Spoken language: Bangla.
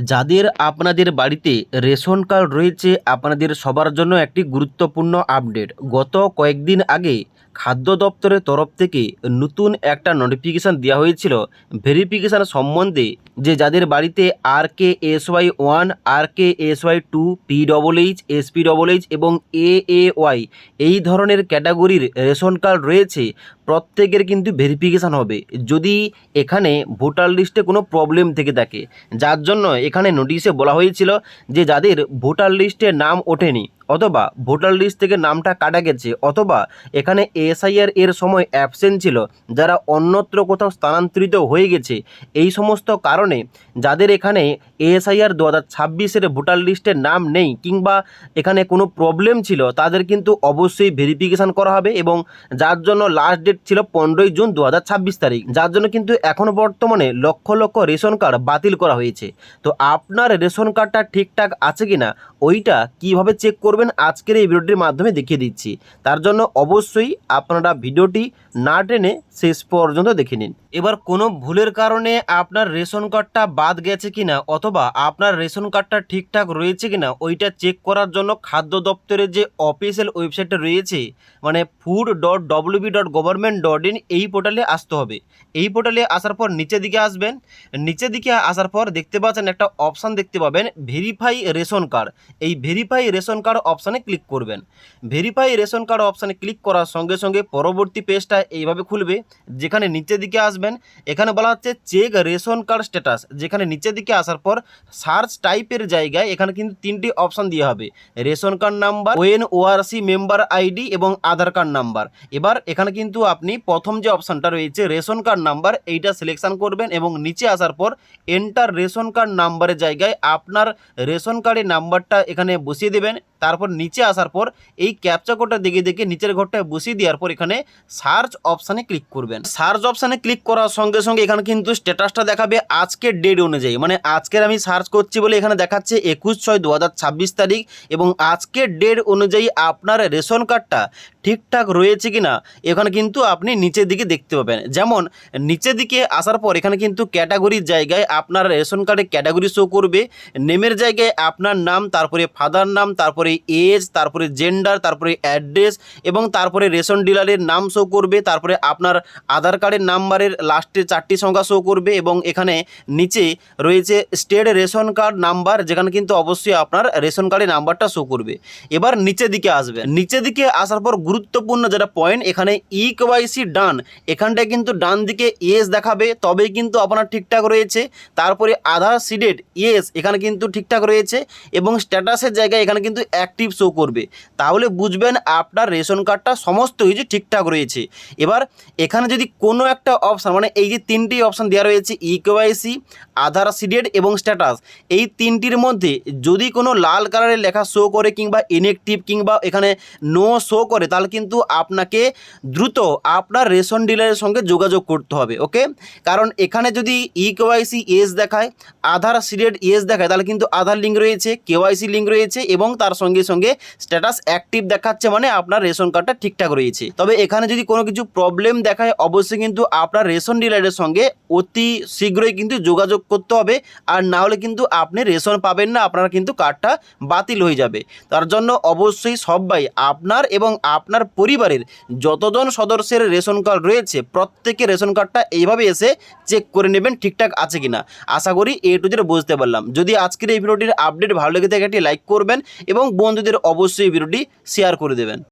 যাদের আপনাদের বাড়িতে রেশন কার্ড রয়েছে আপনাদের সবার জন্য একটি গুরুত্বপূর্ণ আপডেট। গত কয়েকদিন আগে খাদ্য দপ্তরের তরফ থেকে নতুন একটা নোটিফিকেশান দেওয়া হয়েছিল ভেরিফিকেশান সম্বন্ধে, যে যাদের বাড়িতে RKSY1, RKSY2, PHH, SPHH এবং AAY এই ধরনের ক্যাটাগরির রেশন কার্ড রয়েছে, প্রত্যেকের কিন্তু ভেরিফিকেশান হবে যদি এখানে ভোটার লিস্টে কোনো প্রবলেম থেকে থাকে। যার জন্য এখানে নোটিশে বলা হয়েছিল যে যাদের ভোটার লিস্টে নাম ওঠেনি, অথবা ভোটার লিস্ট থেকে নামটা কাটা গেছে, অথবা এখানে এসআইআর এর সময় অ্যাবসেন্ট ছিল, যারা অন্যত্র কোথাও স্থানান্তরিত হয়ে গেছে, এই সমস্ত কারণে যাদের এখানে এসআইআর 2026-এর ভোটার লিস্টের নাম নেই কিংবা এখানে কোনো প্রবলেম ছিল, তাদের কিন্তু অবশ্যই ভেরিফিকেশান করা হবে। এবং যার জন্য লাস্ট ডেট ছিল 15ই জুন 2026 তারিখ, যার জন্য কিন্তু এখন বর্তমানে লক্ষ লক্ষ রেশন কার্ড বাতিল করা হয়েছে। তো আপনার রেশন কার্ডটা ঠিকঠাক আছে কিনা ওইটা কিভাবে চেক করবেন আজকের এই ভিডিওটির মাধ্যমে দেখিয়ে দিচ্ছি। তার জন্য অবশ্যই আপনারা ভিডিওটি না টেনে শেষ পর্যন্ত দেখে নিন। এবার কোনো ভুলের কারণে আপনার রেশন কার্ডটা বাদ গেছে কিনা অথবা আপনার রেশন কার্ডটা ঠিকঠাক রয়েছে কিনা ওইটা চেক করার জন্য খাদ্য দপ্তরের যে অফিসিয়াল ওয়েবসাইটটা রয়েছে, মানে food.wb.government.in, এই পোর্টালে আসতে হবে। এই পোর্টালে আসার পর নিচের দিকে আসবেন। নিচের দিকে আসার পর দেখতে পাচ্ছেন একটা অপশান দেখতে পাবেন ভেরিফাই রেশন কার্ড। এই ভেরিফাই রেশন কার্ড অপশানে ক্লিক করবেন। ভেরিফাই রেশন কার্ড অপশানে ক্লিক করার সঙ্গে সঙ্গে পরবর্তী পেজটা এইভাবে খুলবে, যেখানে নিচের দিকে আসবেন। এখানে বলা হচ্ছে চেক রেশন কার্ড স্ট্যাটাস, যেখানে নিচের দিকে আসার পর সার্চ টাইপের জায়গায় এখানে কিন্তু তিনটি অপশান দেওয়া হবে: ration card number, ONORC member ID এবং আধার কার্ড নাম্বার। এবার এখানে কিন্তু আপনি প্রথম যে অপশানটা রয়েছে রেশন কার্ড নাম্বার, এইটা সিলেকশন করবেন এবং নিচে আসার পর এন্টার রেশন কার্ড নাম্বারের জায়গায় আপনার রেশন কার্ডের নাম্বারটা এখানে বসিয়ে দেবেন। তারপর নিচে আসার পর এই ক্যাপচা কোডটা দেখে দেখে নিচের ঘরটায় বসিয়ে দেওয়ার পর এখানে সার্চ অপশানে ক্লিক করবেন। সার্চ অপশানে ক্লিক করার সঙ্গে সঙ্গে এখানে কিন্তু স্ট্যাটাসটা দেখাবে আজকের ডেট অনুযায়ী, মানে আজকের আমি সার্চ করছি বলে এখানে দেখাচ্ছে 21/6/2026 তারিখ, এবং আজকের ডেট অনুযায়ী আপনার রেশন কার্ডটা ঠিকঠাক রয়েছে কিনা এখানে কিন্তু আপনি নিচের দিকে দেখতে পাবেন। যেমন নিচের দিকে আসার পর এখানে কিন্তু ক্যাটাগরির জায়গায় আপনার রেশন কার্ডে ক্যাটাগরি শো করবে, নেমের জায়গায় আপনার নাম, তারপরে ফাদার নাম, তারপরে এজ, তারপরে জেন্ডার, তারপরে অ্যাড্রেস এবং তারপরে রেশন ডিলারের নাম শো করবে, তারপরে আপনার আধার কার্ডের নাম্বারের লাস্টে 4টি সংখ্যা শো করবে, এবং এখানে নিচে রয়েছে স্টেট রেশন কার্ড নাম্বার, যেখানে কিন্তু অবশ্যই আপনার রেশন কার্ডের নাম্বারটা শো করবে। এবার নিচের দিকে আসবে। নিচের দিকে আসার পর গুরুত্বপূর্ণ যেটা পয়েন্ট, এখানে EKYC ডান, এখানটায় কিন্তু ডান দিকে ইয়েস দেখাবে, তবেই কিন্তু আপনার ঠিকঠাক রয়েছে। তারপরে আধার সিডেড ইয়েস, এখানে কিন্তু ঠিকঠাক রয়েছে, এবং স্ট্যাটাসের জায়গায় এখানে কিন্তু অ্যাক্টিভ শো করবে। তাহলে বুঝবেন আপনার রেশন কার্ডটা সমস্ত কিছু ঠিকঠাক রয়েছে। এবার এখানে যদি কোনো একটা অপশান, মানে এই যে তিনটি অপশান দেওয়া রয়েছে EKYC, আধার সিডেড এবং স্ট্যাটাস, এই তিনটির মধ্যে যদি কোনো লাল কালারের লেখা শো করে কিংবা ইনঅ্যাক্টিভ কিংবা এখানে নো শো করে, তাহলে কিন্তু আপনাকে দ্রুত আপনার রেশন ডিলারের সঙ্গে যোগাযোগ করতে হবে। ওকে, কারণ এখানে যদি EKYC ইয়েস দেখায়, আধার সিডেড ইয়েস দেখায়, তাহলে কিন্তু আধার লিঙ্ক রয়েছে, KYC লিঙ্ক রয়েছে এবং তার সঙ্গে সঙ্গে স্ট্যাটাস অ্যাক্টিভ দেখাচ্ছে, মানে আপনার রেশন কার্ডটা ঠিকঠাক রয়েছে। তবে এখানে যদি কোনো কিছু প্রবলেম দেখায়, অবশ্যই কিন্তু আপনার রেশন ডিলারের সঙ্গে অতি শীঘ্রই কিন্তু যোগাযোগ করতে হবে, আর না হলে কিন্তু আপনি রেশন পাবেন না, আপনার কিন্তু কার্ডটা বাতিল হয়ে যাবে। তার জন্য অবশ্যই সবাই আপনার এবং আপনার পরিবারের যতজন সদস্যের রেশন কার্ড রয়েছে প্রত্যেকের রেশন কার্ডটা এইভাবে এসে চেক করে নেবেন ঠিকঠাক আছে কিনা। আশা করি A to Z বুঝতে পারলাম। যদি আজকের এই ভিডিওটির আপডেট ভালো লেগে থাকে একটি লাইক করবেন এবং বন্ধুদের অবশ্যই ভিডিওটি শেয়ার করে দেবেন।